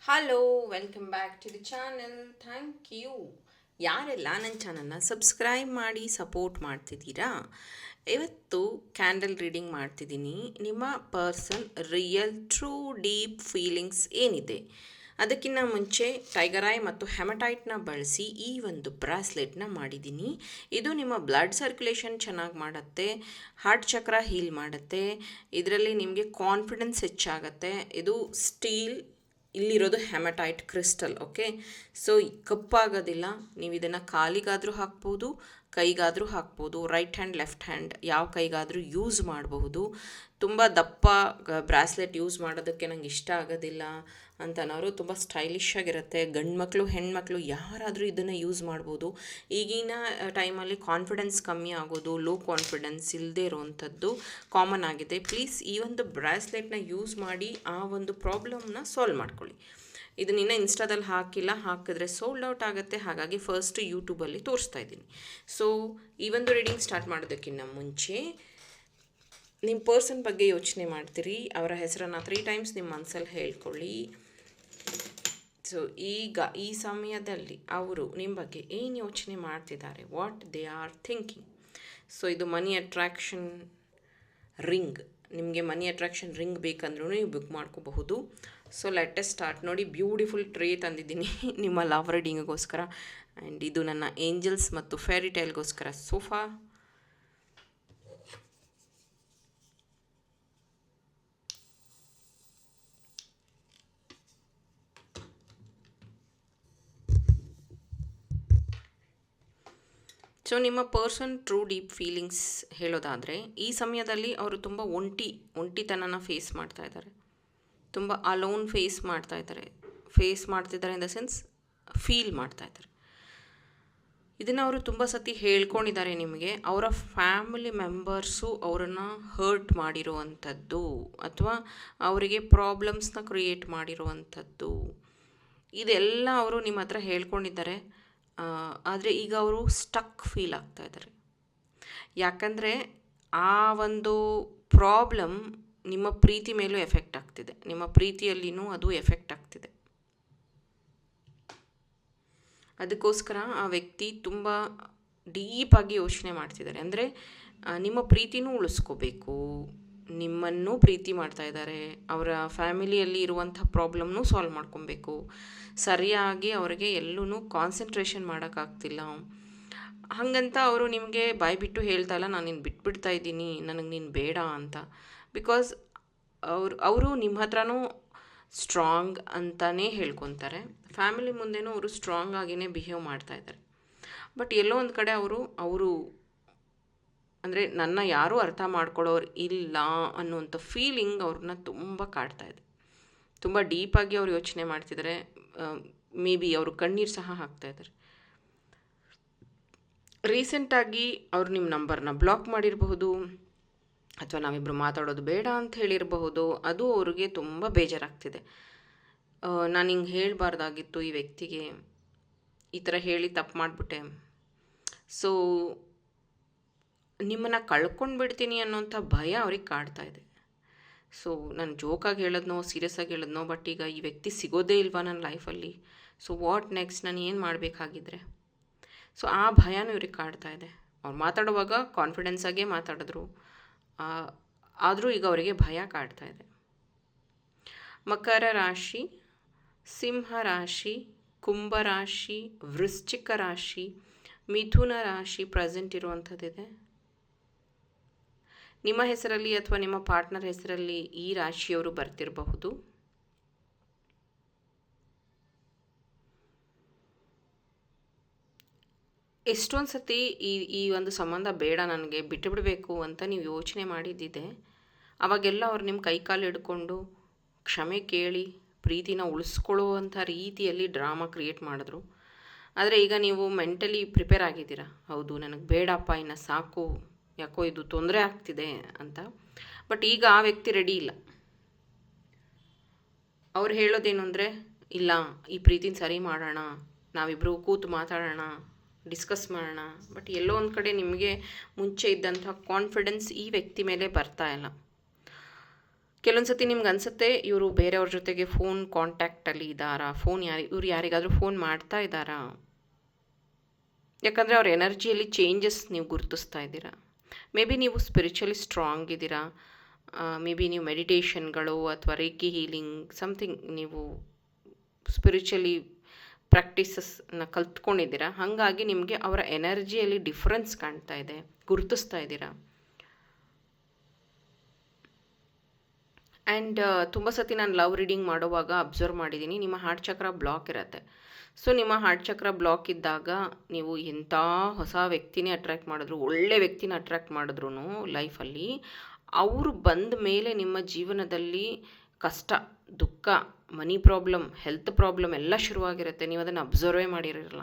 Hello, welcome back to the channel. Thank you ಯಾರೆಲ್ಲ ನನ್ನ ಚಾನಲ್ನ ಸಬ್ಸ್ಕ್ರೈಬ್ ಮಾಡಿ ಸಪೋರ್ಟ್ ಮಾಡ್ತಿದ್ದೀರಾ. ಇವತ್ತು ಕ್ಯಾಂಡಲ್ ರೀಡಿಂಗ್ ಮಾಡ್ತಿದ್ದೀನಿ. ನಿಮ್ಮ person real true deep feelings ಏನಿದೆ, ಅದಕ್ಕಿಂತ ಮುಂಚೆ ಟೈಗರ್ ಐ ಮತ್ತು ಹೆಮಟೈಟ್ನ ಬಳಸಿ ಈ ಒಂದು ಬ್ರಾಸ್ಲೆಟ್ನ ಮಾಡಿದ್ದೀನಿ. ಇದು ನಿಮ್ಮ ಬ್ಲಡ್ ಸರ್ಕ್ಯುಲೇಷನ್ ಚೆನ್ನಾಗಿ ಮಾಡುತ್ತೆ, ಹಾರ್ಟ್ ಚಕ್ರ ಹೀಲ್ ಮಾಡುತ್ತೆ, ಇದರಲ್ಲಿ ನಿಮಗೆ ಕಾನ್ಫಿಡೆನ್ಸ್ ಹೆಚ್ಚಾಗತ್ತೆ. ಇದು ಸ್ಟೀಲ್, ಇಲ್ಲಿರೋದು ಹೆಮಟೈಟ್ ಕ್ರಿಸ್ಟಲ್. ಓಕೆ, ಸೊ ಕಪ್ಪಾಗೋದಿಲ್ಲ. ನೀವು ಇದನ್ನು ಕಾಲಿಗಾದರೂ ಹಾಕ್ಬೋದು, ಕೈಗಾದರೂ ಹಾಕ್ಬೋದು. ರೈಟ್ ಹ್ಯಾಂಡ್ ಲೆಫ್ಟ್ ಹ್ಯಾಂಡ್ ಯಾವ ಕೈಗಾದರೂ ಯೂಸ್ ಮಾಡಬಹುದು. ತುಂಬ ದಪ್ಪ ಬ್ರಾಸ್ಲೆಟ್ ಯೂಸ್ ಮಾಡೋದಕ್ಕೆ ನಂಗೆ ಇಷ್ಟ ಆಗೋದಿಲ್ಲ ಅಂತನವರು ತುಂಬ ಸ್ಟೈಲಿಶ್ ಆಗಿರುತ್ತೆ. ಗಂಡು ಮಕ್ಕಳು ಹೆಣ್ಮಕ್ಳು ಯಾರಾದರೂ ಇದನ್ನು ಯೂಸ್ ಮಾಡ್ಬೋದು. ಈಗಿನ ಟೈಮಲ್ಲಿ ಕಾನ್ಫಿಡೆನ್ಸ್ ಕಮ್ಮಿ ಆಗೋದು, ಲೋ ಕಾನ್ಫಿಡೆನ್ಸ್ ಇಲ್ಲದೆ ಇರೋವಂಥದ್ದು ಕಾಮನ್ ಆಗಿದೆ. ಪ್ಲೀಸ್ ಈ ಒಂದು ಬ್ರಾಸ್ಲೆಟ್ನ ಯೂಸ್ ಮಾಡಿ ಆ ಒಂದು ಪ್ರಾಬ್ಲಮ್ನ ಸಾಲ್ವ್ ಮಾಡ್ಕೊಳ್ಳಿ. ಇದನ್ನ ಇನ್ಸ್ಟಾದಲ್ಲಿ ಹಾಕಿಲ್ಲ, ಹಾಕಿದ್ರೆ ಸೋಲ್ಡ್ ಔಟ್ ಆಗುತ್ತೆ. ಹಾಗಾಗಿ ಫಸ್ಟ್ ಯೂಟ್ಯೂಬಲ್ಲಿ ತೋರಿಸ್ತಾ ಇದ್ದೀನಿ. ಸೊ ಈ ಒಂದು ರೀಡಿಂಗ್ ಸ್ಟಾರ್ಟ್ ಮಾಡೋದಕ್ಕಿಂತ ಮುಂಚೆ ನಿಮ್ಮ ಪರ್ಸನ್ ಬಗ್ಗೆ ಯೋಚನೆ ಮಾಡ್ತೀರಿ. ಅವರ ಹೆಸರನ್ನು 3 ಟೈಮ್ಸ್ ನಿಮ್ಮ ಮನಸ್ಸಲ್ಲಿ ಹೇಳ್ಕೊಳ್ಳಿ. ಸೊ ಈಗ ಈ ಸಮಯದಲ್ಲಿ ಅವರು ನಿಮ್ಮ ಬಗ್ಗೆ ಏನು ಯೋಚನೆ ಮಾಡ್ತಿದ್ದಾರೆ, what they are thinking. So ಇದು ಮನಿ ಅಟ್ರಾಕ್ಷನ್ ರಿಂಗ್. ನಿಮಗೆ ಮನಿ ಅಟ್ರಾಕ್ಷನ್ ರಿಂಗ್ ಬೇಕಂದ್ರೂ ನೀವು ಬುಕ್ ಮಾಡ್ಕೋಬಹುದು. So let's start. ನೋಡಿ, ಬ್ಯೂಟಿಫುಲ್ ಟ್ರೇ ತಂದಿದ್ದೀನಿ ನಿಮ್ಮ ಲವ್ ರೀಡಿಂಗಿಗೋಸ್ಕರ. ಆ್ಯಂಡ್ ಇದು ನನ್ನ ಏಂಜಲ್ಸ್ ಮತ್ತು ಫೇರಿ ಟೈಲ್ಗೋಸ್ಕರ ಸೋಫಾ. ಸೊ ನಿಮ್ಮ ಪರ್ಸನ್ ಟ್ರೂ ಡೀಪ್ ಫೀಲಿಂಗ್ಸ್ ಹೇಳೋದಾದರೆ, ಈ ಸಮಯದಲ್ಲಿ ಅವರು ತುಂಬ ಒಂಟಿತನನ ಫೇಸ್ ಮಾಡ್ತಾ ಇದ್ದಾರೆ. ತುಂಬ ಅಲೋನ್ ಫೇಸ್ ಮಾಡ್ತಿದ್ದಾರೆ ಇನ್ ದ ಸೆನ್ಸ್ ಫೀಲ್ ಮಾಡ್ತಾ ಇದ್ದಾರೆ. ಇದನ್ನು ಅವರು ತುಂಬ ಸತಿ ಹೇಳ್ಕೊಂಡಿದ್ದಾರೆ ನಿಮಗೆ. ಅವರ ಫ್ಯಾಮಿಲಿ ಮೆಂಬರ್ಸು ಅವರನ್ನು ಹರ್ಟ್ ಮಾಡಿರುವಂಥದ್ದು ಅಥವಾ ಅವರಿಗೆ ಪ್ರಾಬ್ಲಮ್ಸ್ನ ಕ್ರಿಯೇಟ್ ಮಾಡಿರುವಂಥದ್ದು, ಇದೆಲ್ಲ ಅವರು ನಿಮ್ಮ ಹತ್ರ ಹೇಳ್ಕೊಂಡಿದ್ದಾರೆ. ಆದರೆ ಈಗ ಅವರು ಸ್ಟಕ್ ಫೀಲ್ ಆಗ್ತಾ ಇದ್ದಾರೆ. ಯಾಕಂದರೆ ಆ ಒಂದು ಪ್ರಾಬ್ಲಮ್ ನಿಮ್ಮ ಪ್ರೀತಿ ಮೇಲೂ ಎಫೆಕ್ಟ್ ಆಗ್ತಿದೆ, ನಿಮ್ಮ ಪ್ರೀತಿಯಲ್ಲಿನೂ ಅದು ಎಫೆಕ್ಟ್ ಆಗ್ತಿದೆ. ಅದಕ್ಕೋಸ್ಕರ ಆ ವ್ಯಕ್ತಿ ತುಂಬ ಡೀಪಾಗಿ ಯೋಚನೆ ಮಾಡ್ತಿದ್ದಾರೆ. ಅಂದರೆ ನಿಮ್ಮ ಪ್ರೀತಿನೂ ಉಳಿಸ್ಕೋಬೇಕು, ನಿಮ್ಮನ್ನು ಪ್ರೀತಿ ಮಾಡ್ತಾ ಇದ್ದಾರೆ, ಅವರ ಫ್ಯಾಮಿಲಿಯಲ್ಲಿ ಇರುವಂಥ ಪ್ರಾಬ್ಲಮ್ನೂ ಸಾಲ್ವ್ ಮಾಡ್ಕೊಬೇಕು. ಸರಿಯಾಗಿ ಅವರಿಗೆ ಎಲ್ಲೂ ಕಾನ್ಸಂಟ್ರೇಷನ್ ಮಾಡೋಕ್ಕಾಗ್ತಿಲ್ಲ. ಹಾಗಂತ ಅವರು ನಿಮಗೆ ಬಾಯ್ಬಿಟ್ಟು ಹೇಳ್ತಾ ಇಲ್ಲ, ನಾನು ನಿನ್ನ ಬಿಟ್ಬಿಡ್ತಾ ಇದ್ದೀನಿ, ನನಗೆ ನೀನು ಬೇಡ ಅಂತ. ಬಿಕಾಸ್ ಅವರು ನಿಮ್ಮ ಹತ್ರನೂ ಸ್ಟ್ರಾಂಗ್ ಅಂತಲೇ ಹೇಳ್ಕೊತಾರೆ. ಫ್ಯಾಮಿಲಿ ಮುಂದೆನೂ ಅವರು ಸ್ಟ್ರಾಂಗ್ ಆಗಿಯೇ ಬಿಹೇವ್ ಮಾಡ್ತಾ ಇದ್ದಾರೆ. ಬಟ್ ಎಲ್ಲೋ ಒಂದು ಕಡೆ ಅವರು ಅಂದರೆ ನನ್ನ ಯಾರೂ ಅರ್ಥ ಮಾಡ್ಕೊಳ್ಳೋರು ಇಲ್ಲ ಅನ್ನುವಂಥ ಫೀಲಿಂಗ್ ಅವ್ರನ್ನ ತುಂಬ ಕಾಡ್ತಾ ಇದೆ. ತುಂಬ ಡೀಪಾಗಿ ಅವ್ರು ಯೋಚನೆ ಮಾಡ್ತಿದ್ದಾರೆ. ಮೇ ಬಿ ಅವರು ಕಣ್ಣೀರು ಸಹ ಹಾಕ್ತಾಯಿದ್ದಾರೆ. ರೀಸೆಂಟಾಗಿ ಅವರು ನಿಮ್ಮ ನಂಬರ್ನ ಬ್ಲಾಕ್ ಮಾಡಿರಬಹುದು, ಅಥವಾ ನಾವಿಬ್ಬರು ಮಾತಾಡೋದು ಬೇಡ ಅಂತ ಹೇಳಿರಬಹುದು. ಅದು ಅವ್ರಿಗೆ ತುಂಬ ಬೇಜಾರಾಗ್ತಿದೆ. ನಾನು ಹಿಂಗೆ ಹೇಳಬಾರ್ದಾಗಿತ್ತು ಈ ವ್ಯಕ್ತಿಗೆ, ಈ ಥರ ಹೇಳಿ ತಪ್ಪು ಮಾಡಿಬಿಟ್ಟೆ. ಸೊ ನಿಮ್ಮನ್ನು ಕಳ್ಕೊಂಡು ಬಿಡ್ತೀನಿ ಅನ್ನೋಂಥ ಭಯ ಅವ್ರಿಗೆ ಕಾಡ್ತಾ ಇದೆ. ಸೊ ನಾನು ಜೋಕಾಗಿ ಹೇಳೋದ್ನೋ ಸೀರಿಯಸ್ ಆಗಿ ಹೇಳೋದ್ನೋ, ಬಟ್ ಈಗ ಈ ವ್ಯಕ್ತಿ ಸಿಗೋದೇ ಇಲ್ವಾ ನನ್ನ ಲೈಫಲ್ಲಿ. ಸೊ ವಾಟ್ ನೆಕ್ಸ್ಟ್, ನಾನು ಏನು ಮಾಡಬೇಕಾಗಿದ್ರೆ. ಸೊ ಆ ಭಯನೂ ಇವ್ರಿಗೆ ಕಾಡ್ತಾ ಇದೆ. ಅವ್ರು ಮಾತಾಡುವಾಗ ಕಾನ್ಫಿಡೆನ್ಸ್ ಆಗೇ ಮಾತಾಡಿದ್ರು, ಆದರೂ ಈಗ ಅವರಿಗೆ ಭಯ ಕಾಡ್ತಾ ಇದೆ. ಮಕರ ರಾಶಿ, ಸಿಂಹ ರಾಶಿ, ಕುಂಭ ರಾಶಿ, ವೃಶ್ಚಿಕ ರಾಶಿ, ಮಿಥುನ ರಾಶಿ ಪ್ರೆಸೆಂಟ್ ಇರುವಂಥದ್ದಿದೆ. ನಿಮ್ಮ ಹೆಸರಲ್ಲಿ ಅಥವಾ ನಿಮ್ಮ ಪಾರ್ಟ್ನರ್ ಹೆಸರಲ್ಲಿ ಈ ರಾಶಿಯವರು ಬರ್ತಿರಬಹುದು. ಎಷ್ಟೊಂದು ಸತಿ ಈ ಒಂದು ಸಂಬಂಧ ಬೇಡ, ನನಗೆ ಬಿಟ್ಟು ಬಿಡಬೇಕು ಅಂತ ನೀವು ಯೋಚನೆ ಮಾಡಿದ್ದಿದೆ. ಅವಾಗೆಲ್ಲ ಅವ್ರು ನಿಮ್ಮ ಕೈಕಾಲು ಹಿಡ್ಕೊಂಡು ಕ್ಷಮೆ ಕೇಳಿ ಪ್ರೀತಿನ ಉಳಿಸ್ಕೊಳ್ಳುವಂಥ ರೀತಿಯಲ್ಲಿ ಡ್ರಾಮಾ ಕ್ರಿಯೇಟ್ ಮಾಡಿದ್ರು. ಆದರೆ ಈಗ ನೀವು ಮೆಂಟಲಿ ಪ್ರಿಪೇರ್ ಆಗಿದ್ದೀರಾ. ಹೌದು, ನನಗೆ ಬೇಡಪ್ಪ, ಇನ್ನು ಸಾಕು, ಯಾಕೋ ಇದು ತೊಂದರೆ ಆಗ್ತಿದೆ ಅಂತ. ಬಟ್ ಈಗ ಆ ವ್ಯಕ್ತಿ ರೆಡಿ ಇಲ್ಲ. ಅವ್ರು ಹೇಳೋದೇನು ಅಂದರೆ, ಇಲ್ಲ, ಈ ಪ್ರೀತಿನ ಸರಿ ಮಾಡೋಣ, ನಾವಿಬ್ಬರು ಕೂತು ಮಾತಾಡೋಣ, ಡಿಸ್ಕಸ್ ಮಾಡೋಣ. ಬಟ್ ಎಲ್ಲೋ ಒಂದು ಕಡೆ ನಿಮಗೆ ಮುಂಚೆ ಇದ್ದಂಥ ಕಾನ್ಫಿಡೆನ್ಸ್ ಈ ವ್ಯಕ್ತಿ ಮೇಲೆ ಬರ್ತಾ ಇಲ್ಲ. ಕೆಲವೊಂದು ಸತಿ ನಿಮ್ಗೆ ಅನಿಸುತ್ತೆ ಇವರು ಬೇರೆಯವ್ರ ಜೊತೆಗೆ ಫೋನ್ ಕಾಂಟ್ಯಾಕ್ಟಲ್ಲಿ ಇದ್ದಾರಾ, ಇವ್ರು ಯಾರಿಗಾದರೂ ಫೋನ್ ಮಾಡ್ತಾ ಇದ್ದಾರಾ, ಯಾಕಂದರೆ ಅವ್ರ ಎನರ್ಜಿಯಲ್ಲಿ ಚೇಂಜಸ್ ನೀವು ಗುರುತಿಸ್ತಾ ಇದ್ದೀರಾ. ಮೇ ಬಿ ನೀವು ಸ್ಪಿರಿಚುವಲಿ ಸ್ಟ್ರಾಂಗ್ ಇದ್ದೀರಾ, ಮೇ ಬಿ ನೀವು ಮೆಡಿಟೇಷನ್ಗಳು ಅಥವಾ ರೇಕಿ ಹೀಲಿಂಗ್ ಸಮಥಿಂಗ್ ನೀವು ಸ್ಪಿರಿಚುವಲಿ ಪ್ರಾಕ್ಟೀಸಸ್ನ ಕಲ್ತ್ಕೊಂಡಿದ್ದೀರಾ. ಹಾಗಾಗಿ ನಿಮಗೆ ಅವರ ಎನರ್ಜಿಯಲ್ಲಿ ಡಿಫ್ರೆನ್ಸ್ ಕಾಣ್ತಾ ಇದೆ, ಗುರುತಿಸ್ತಾ ಇದ್ದೀರಾ. ಆ್ಯಂಡ್ ತುಂಬ ಸತಿ ನಾನು ಲವ್ ರೀಡಿಂಗ್ ಮಾಡುವಾಗ ಅಬ್ಸರ್ವ್ ಮಾಡಿದ್ದೀನಿ, ನಿಮ್ಮ ಹಾರ್ಟ್ ಚಕ್ರ ಬ್ಲಾಕ್ ಇರುತ್ತೆ. ಸೊ ನಿಮ್ಮ ಹಾರ್ಟ್ ಚಕ್ರ ಬ್ಲಾಕ್ ಇದ್ದಾಗ ನೀವು ಎಂಥ ಹೊಸ ವ್ಯಕ್ತಿನೇ ಅಟ್ರ್ಯಾಕ್ಟ್ ಮಾಡಿದ್ರು, ಒಳ್ಳೆ ವ್ಯಕ್ತಿನ ಅಟ್ರ್ಯಾಕ್ಟ್ ಮಾಡಿದ್ರು ಲೈಫಲ್ಲಿ, ಅವರು ಬಂದ ಮೇಲೆ ನಿಮ್ಮ ಜೀವನದಲ್ಲಿ ಕಷ್ಟ, ದುಃಖ, ಮನಿ ಪ್ರಾಬ್ಲಮ್, ಹೆಲ್ತ್ ಪ್ರಾಬ್ಲಮ್ ಎಲ್ಲ ಶುರುವಾಗಿರುತ್ತೆ. ನೀವು ಅದನ್ನು ಅಬ್ಸರ್ವೇ ಮಾಡಿರಲ್ಲ.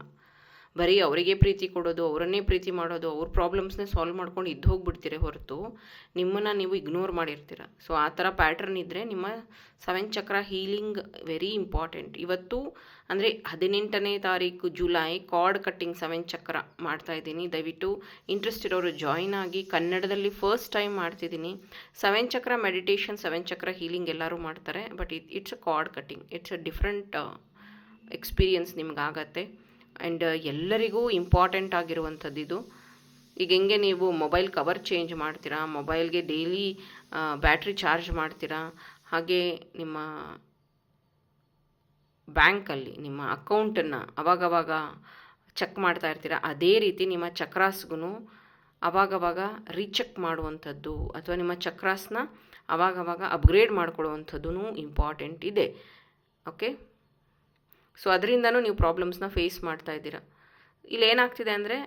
ಬರೀ ಅವರಿಗೆ ಪ್ರೀತಿ ಕೊಡೋದು, ಅವರನ್ನೇ ಪ್ರೀತಿ ಮಾಡೋದು, ಅವ್ರ ಪ್ರಾಬ್ಲಮ್ಸ್ನೇ ಸಾಲ್ವ್ ಮಾಡ್ಕೊಂಡು ಇದ್ದು ಹೋಗ್ಬಿಡ್ತೀರಿ ಹೊರತು ನಿಮ್ಮನ್ನು ನೀವು ಇಗ್ನೋರ್ ಮಾಡಿರ್ತೀರ. ಸೊ ಆ ಥರ ಪ್ಯಾಟ್ರನ್ ಇದ್ದರೆ ನಿಮ್ಮ 7 ಚಕ್ರ ಹೀಲಿಂಗ್ ವೆರಿ ಇಂಪಾರ್ಟೆಂಟ್. ಇವತ್ತು ಅಂದರೆ 18ನೇ ತಾರೀಕು ಜುಲೈ ಕಾರ್ಡ್ ಕಟ್ಟಿಂಗ್ 7 ಚಕ್ರ ಮಾಡ್ತಾಯಿದ್ದೀನಿ. ದಯವಿಟ್ಟು ಇಂಟ್ರೆಸ್ಟ್ ಇರೋರು ಜಾಯಿನ್ ಆಗಿ. ಕನ್ನಡದಲ್ಲಿ ಫಸ್ಟ್ ಟೈಮ್ ಮಾಡ್ತಿದ್ದೀನಿ. 7 ಚಕ್ರ ಮೆಡಿಟೇಷನ್, 7 ಚಕ್ರ ಹೀಲಿಂಗ್ ಎಲ್ಲರೂ ಮಾಡ್ತಾರೆ, but it's a cord cutting, it's a different experience ನಿಮ್ಗಾಗತ್ತೆ. ಆ್ಯಂಡ್ ಎಲ್ಲರಿಗೂ ಇಂಪಾರ್ಟೆಂಟ್ ಆಗಿರುವಂಥದ್ದು ಇದು. ಈಗ ಹೆಂಗೆ ನೀವು ಮೊಬೈಲ್ ಕವರ್ ಚೇಂಜ್ ಮಾಡ್ತೀರಾ, ಮೊಬೈಲ್ಗೆ ಡೈಲಿ ಬ್ಯಾಟ್ರಿ ಚಾರ್ಜ್ ಮಾಡ್ತೀರಾ, ಹಾಗೆ ನಿಮ್ಮ ಬ್ಯಾಂಕಲ್ಲಿ ನಿಮ್ಮ ಅಕೌಂಟನ್ನು ಅವಾಗವಾಗ ಚೆಕ್ ಮಾಡ್ತಾ ಇರ್ತೀರ. ಅದೇ ರೀತಿ ನಿಮ್ಮ ಚಕ್ರಾಸ್ಗೂ ಅವಾಗವಾಗ ರೀಚೆಕ್ ಮಾಡುವಂಥದ್ದು ಅಥವಾ ನಿಮ್ಮ ಚಕ್ರಾಸ್ನ ಅವಾಗವಾಗ ಅಪ್ಗ್ರೇಡ್ ಮಾಡ್ಕೊಳ್ಳುವಂಥದ್ದು ಇಂಪಾರ್ಟೆಂಟ್ ಇದೆ. ಓಕೆ, ಸೊ ಅದರಿಂದನೂ ನೀವು ಪ್ರಾಬ್ಲಮ್ಸ್ನ ಫೇಸ್ ಮಾಡ್ತಾ ಇದ್ದೀರಾ. ಇಲ್ಲಿ ಏನಾಗ್ತಿದೆ ಅಂದರೆ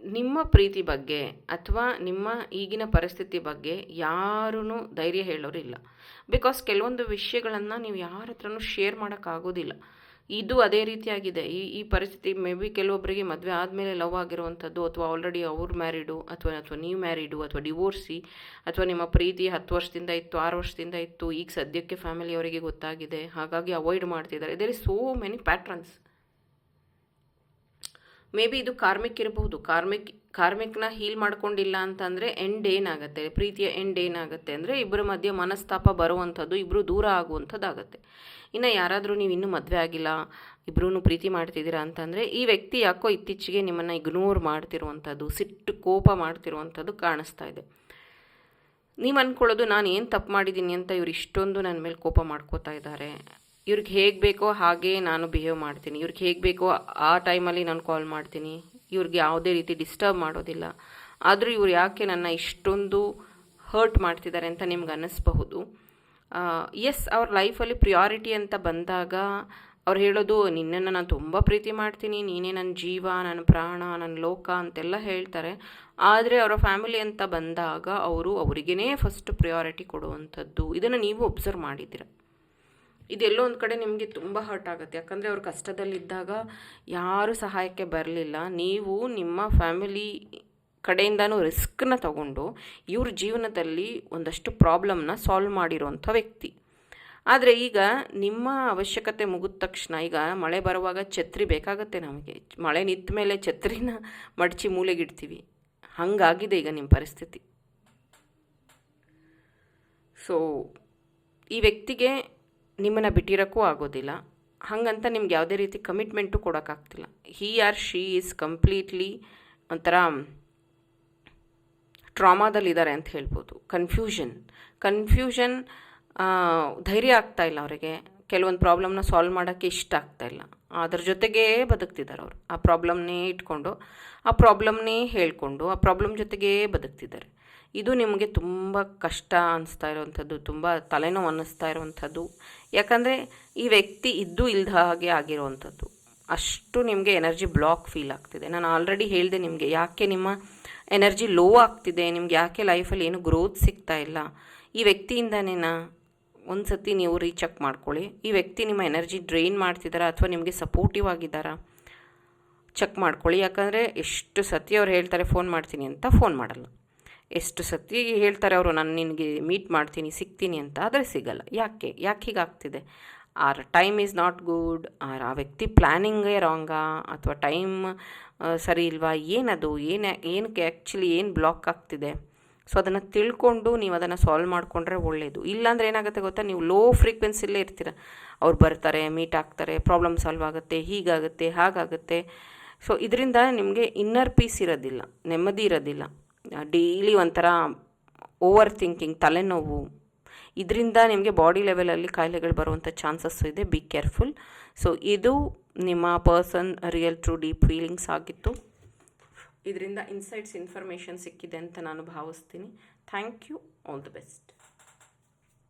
ನಿಮ್ಮ ಪ್ರೀತಿ ಬಗ್ಗೆ ಅಥವಾ ನಿಮ್ಮ ಈಗಿನ ಪರಿಸ್ಥಿತಿ ಬಗ್ಗೆ ಯಾರೂ ಧೈರ್ಯ ಹೇಳೋರಿಲ್ಲ. ಬಿಕಾಸ್ ಕೆಲವೊಂದು ವಿಷಯಗಳನ್ನು ನೀವು ಯಾರ ಹತ್ರನೂ ಶೇರ್ ಮಾಡೋಕ್ಕಾಗೋದಿಲ್ಲ. ಇದು ಅದೇ ರೀತಿಯಾಗಿದೆ ಈ ಪರಿಸ್ಥಿತಿ. ಮೇ ಬಿ ಕೆಲವೊಬ್ಬರಿಗೆ ಮದುವೆ ಆದಮೇಲೆ ಲವ್ ಆಗಿರುವಂಥದ್ದು, ಅಥವಾ ಆಲ್ರೆಡಿ ಅವ್ರು ಮ್ಯಾರಿಡು, ಅಥವಾ ನೀವು ಮ್ಯಾರಿಡು, ಅಥವಾ ಡಿವೋರ್ಸಿ, ಅಥವಾ ನಿಮ್ಮ ಪ್ರೀತಿ 10 ವರ್ಷದಿಂದ ಇತ್ತು, 6 ವರ್ಷದಿಂದ ಇತ್ತು, ಈಗ ಸದ್ಯಕ್ಕೆ ಫ್ಯಾಮಿಲಿಯವರಿಗೆ ಗೊತ್ತಾಗಿದೆ, ಹಾಗಾಗಿ ಅವಾಯ್ಡ್ ಮಾಡ್ತಿದ್ದಾರೆ. There is so many patterns. Maybe ಇದು ಕಾರ್ಮಿಕ್ ಇರಬಹುದು. ಕಾರ್ಮಿಕ್ನ ಹೀಲ್ ಮಾಡ್ಕೊಂಡಿಲ್ಲ ಅಂತಂದರೆ ಎಂಡ್ ಏನಾಗುತ್ತೆ, ಪ್ರೀತಿಯ ಎಂಡ್ ಏನಾಗುತ್ತೆ ಅಂದರೆ ಇಬ್ಬರ ಮಧ್ಯೆ ಮನಸ್ತಾಪ ಬರುವಂಥದ್ದು, ಇಬ್ಬರು ದೂರ ಆಗುವಂಥದ್ದಾಗತ್ತೆ. ಇನ್ನು ಯಾರಾದರೂ ನೀವು ಇನ್ನೂ ಮದುವೆ ಆಗಿಲ್ಲ, ಇಬ್ಬರೂ ಪ್ರೀತಿ ಮಾಡ್ತಿದ್ದೀರಾ ಅಂತಂದರೆ ಈ ವ್ಯಕ್ತಿ ಯಾಕೋ ಇತ್ತೀಚೆಗೆ ನಿಮ್ಮನ್ನು ಇಗ್ನೋರ್ ಮಾಡ್ತಿರುವಂಥದ್ದು, ಸಿಟ್ಟು ಕೋಪ ಮಾಡ್ತಿರುವಂಥದ್ದು ಕಾಣಿಸ್ತಾ ಇದೆ. ನೀವು ಅಂದ್ಕೊಳ್ಳೋದು ನಾನು ಏನು ತಪ್ಪು ಮಾಡಿದ್ದೀನಿ ಅಂತ ಇವ್ರು ಇಷ್ಟೊಂದು ನನ್ನ ಮೇಲೆ ಕೋಪ ಮಾಡ್ಕೋತಾ ಇದ್ದಾರೆ, ಇವ್ರಿಗೆ ಹೇಗೆ ಬೇಕೋ ಹಾಗೆ ನಾನು ಬಿಹೇವ್ ಮಾಡ್ತೀನಿ, ಇವ್ರಿಗೆ ಹೇಗೆ ಬೇಕೋ ಆ ಟೈಮಲ್ಲಿ ನಾನು ಕಾಲ್ ಮಾಡ್ತೀನಿ, ಇವ್ರಿಗೆ ಯಾವುದೇ ರೀತಿ ಡಿಸ್ಟರ್ಬ್ ಮಾಡೋದಿಲ್ಲ, ಆದರೂ ಇವ್ರು ಯಾಕೆ ನನ್ನ ಇಷ್ಟೊಂದು ಹರ್ಟ್ ಮಾಡ್ತಿದ್ದಾರೆ ಅಂತ ನಿಮ್ಗೆ ಅನ್ನಿಸ್ಬಹುದು. ಎಸ್, ಅವ್ರ ಲೈಫಲ್ಲಿ ಪ್ರಿಯಾರಿಟಿ ಅಂತ ಬಂದಾಗ ಅವ್ರು ಹೇಳೋದು ನಿನ್ನನ್ನು ನಾನು ತುಂಬ ಪ್ರೀತಿ ಮಾಡ್ತೀನಿ, ನೀನೇ ನನ್ನ ಜೀವ, ನನ್ನ ಪ್ರಾಣ, ನನ್ನ ಲೋಕ ಅಂತೆಲ್ಲ ಹೇಳ್ತಾರೆ. ಆದರೆ ಅವರ ಫ್ಯಾಮಿಲಿ ಅಂತ ಬಂದಾಗ ಅವರು ಅವರಿಗೇ ಫಸ್ಟ್ ಪ್ರಿಯಾರಿಟಿ ಕೊಡುವಂಥದ್ದು, ಇದನ್ನು ನೀವು ಒಬ್ಸರ್ವ್ ಮಾಡಿದ್ದೀರ. ಇದೆಲ್ಲೋ ಒಂದು ಕಡೆ ನಿಮಗೆ ತುಂಬ ಹರ್ಟ್ ಆಗುತ್ತೆ. ಯಾಕಂದರೆ ಅವ್ರು ಕಷ್ಟದಲ್ಲಿದ್ದಾಗ ಯಾರೂ ಸಹಾಯಕ್ಕೆ ಬರಲಿಲ್ಲ. ನೀವು ನಿಮ್ಮ ಫ್ಯಾಮಿಲಿ ಕಡೆಯಿಂದನೂ ರಿಸ್ಕ್ನ ತಗೊಂಡು ಇವ್ರ ಜೀವನದಲ್ಲಿ ಒಂದಷ್ಟು ಪ್ರಾಬ್ಲಮ್ನ ಸಾಲ್ವ್ ಮಾಡಿರೋಂಥ ವ್ಯಕ್ತಿ. ಆದರೆ ಈಗ ನಿಮ್ಮ ಅವಶ್ಯಕತೆ ಮುಗಿದ ತಕ್ಷಣ, ಈಗ ಮಳೆ ಬರುವಾಗ ಛತ್ರಿ ಬೇಕಾಗತ್ತೆ ನಮಗೆ, ಮಳೆ ನಿಂತ ಮೇಲೆ ಛತ್ರಿನ ಮಡಚಿ ಮೂಲೆಗಿಡ್ತೀವಿ, ಹಾಗಾಗಿದೆ ಈಗ ನಿಮ್ಮ ಪರಿಸ್ಥಿತಿ. ಸೊ ಈ ವ್ಯಕ್ತಿಗೆ ನಿಮ್ಮನ್ನು ಬಿಟ್ಟಿರೋಕ್ಕೂ ಆಗೋದಿಲ್ಲ, ಹಾಗಂತ ನಿಮ್ಗೆ ಯಾವುದೇ ರೀತಿ ಕಮಿಟ್ಮೆಂಟು ಕೊಡೋಕ್ಕಾಗ್ತಿಲ್ಲ. He or she is completely ಒಂಥರ ಟ್ರಾಮಾದಲ್ಲಿದ್ದಾರೆ ಅಂತ ಹೇಳ್ಬೋದು. ಕನ್ಫ್ಯೂಷನ್, ಧೈರ್ಯ ಆಗ್ತಾಯಿಲ್ಲ ಅವರಿಗೆ. ಕೆಲವೊಂದು ಪ್ರಾಬ್ಲಮ್ನ ಸಾಲ್ವ್ ಮಾಡೋಕ್ಕೆ ಇಷ್ಟ ಆಗ್ತಾಯಿಲ್ಲ, ಅದ್ರ ಜೊತೆಗೇ ಬದುಕ್ತಿದ್ದಾರೆ ಅವರು. ಆ ಪ್ರಾಬ್ಲಮ್ನೇ ಇಟ್ಕೊಂಡು, ಆ ಪ್ರಾಬ್ಲಮ್ನೇ ಹೇಳಿಕೊಂಡು, ಆ ಪ್ರಾಬ್ಲಮ್ ಜೊತೆಗೇ ಬದುಕ್ತಿದ್ದಾರೆ. ಇದು ನಿಮಗೆ ತುಂಬ ಕಷ್ಟ ಅನ್ನಿಸ್ತಾ ಇರೋವಂಥದ್ದು, ತುಂಬ ತಲೆನೋವು ಅನ್ನಿಸ್ತಾ ಇರೋವಂಥದ್ದು. ಯಾಕಂದರೆ ಈ ವ್ಯಕ್ತಿ ಇದ್ದೂ ಇಲ್ಲದ ಹಾಗೆ ಆಗಿರೋವಂಥದ್ದು. ಅಷ್ಟು ನಿಮಗೆ ಎನರ್ಜಿ ಬ್ಲಾಕ್ ಫೀಲ್ ಆಗ್ತಿದೆ. ನಾನು ಆಲ್ರೆಡಿ ಹೇಳಿದೆ ನಿಮಗೆ ಯಾಕೆ ನಿಮ್ಮ ಎನರ್ಜಿ ಲೋ ಆಗ್ತಿದೆ, ನಿಮ್ಗೆ ಯಾಕೆ ಲೈಫಲ್ಲಿ ಏನು ಗ್ರೋತ್ ಸಿಗ್ತಾ ಇಲ್ಲ. ಈ ವ್ಯಕ್ತಿಯಿಂದನೇನಾ? ಒಂದು ಸತಿ ನೀವು ರೀಚೆಕ್ ಮಾಡ್ಕೊಳ್ಳಿ. ಈ ವ್ಯಕ್ತಿ ನಿಮ್ಮ ಎನರ್ಜಿ ಡ್ರೈನ್ ಮಾಡ್ತಿದ್ದಾರಾ ಅಥವಾ ನಿಮಗೆ ಸಪೋರ್ಟಿವ್ ಆಗಿದ್ದಾರಾ ಚೆಕ್ ಮಾಡ್ಕೊಳ್ಳಿ. ಯಾಕಂದರೆ ಎಷ್ಟು ಸತಿ ಅವ್ರು ಹೇಳ್ತಾರೆ ಫೋನ್ ಮಾಡ್ತೀನಿ ಅಂತ, ಫೋನ್ ಮಾಡಲ್ಲ. ಎಷ್ಟು ಸತಿ ಹೇಳ್ತಾರೆ ಅವರು ನಾನು ನಿನಗೆ ಮೀಟ್ ಮಾಡ್ತೀನಿ, ಸಿಗ್ತೀನಿ ಅಂತ, ಆದರೆ ಸಿಗಲ್ಲ. ಯಾಕೆ ಹೀಗಾಗ್ತಿದೆ? Or time is not good, or ಆ ವ್ಯಕ್ತಿ ಪ್ಲ್ಯಾನಿಂಗೇ ರಾಂಗಾ, ಅಥವಾ ಟೈಮ್ ಸರಿ ಇಲ್ವಾ, ಏನದು ಏನಕ್ಕೆ ಆ್ಯಕ್ಚುಲಿ ಏನು ಬ್ಲಾಕ್ ಆಗ್ತಿದೆ? ಸೊ ಅದನ್ನು ತಿಳ್ಕೊಂಡು ನೀವು ಅದನ್ನು ಸಾಲ್ವ್ ಮಾಡಿಕೊಂಡ್ರೆ ಒಳ್ಳೆಯದು. ಇಲ್ಲಾಂದರೆ ಏನಾಗುತ್ತೆ ಗೊತ್ತಾ, ನೀವು ಲೋ ಫ್ರೀಕ್ವೆನ್ಸಿಲೇ ಇರ್ತೀರ. ಅವ್ರು ಬರ್ತಾರೆ, ಮೀಟ್ ಆಗ್ತಾರೆ, ಪ್ರಾಬ್ಲಮ್ ಸಾಲ್ವ್ ಆಗುತ್ತೆ, ಹೀಗಾಗುತ್ತೆ, ಹಾಗಾಗುತ್ತೆ. ಸೊ ಇದರಿಂದ ನಿಮಗೆ ಇನ್ನರ್ ಪೀಸ್ ಇರೋದಿಲ್ಲ, ನೆಮ್ಮದಿ ಇರೋದಿಲ್ಲ. ಡೈಲಿ ಒಂಥರ ಓವರ್ ಥಿಂಕಿಂಗ್, ತಲೆನೋವು, ಇದರಿಂದ ನಿಮಗೆ ಬಾಡಿ ಲೆವೆಲಲ್ಲಿ ಕಾಯಿಲೆಗಳು ಬರುವಂಥ ಚಾನ್ಸಸ್ಸು ಇದೆ. Be careful. ಸೊ ಇದು ನಿಮ್ಮ person real true deep feelings ಆಗಿತ್ತು. ಇದರಿಂದ ಇನ್ಸೈಟ್ಸ್ ಇನ್ಫಾರ್ಮೇಷನ್ ಸಿಕ್ಕಿದೆ ಅಂತ ನಾನು ಭಾವಿಸ್ತೀನಿ. Thank you. All the best.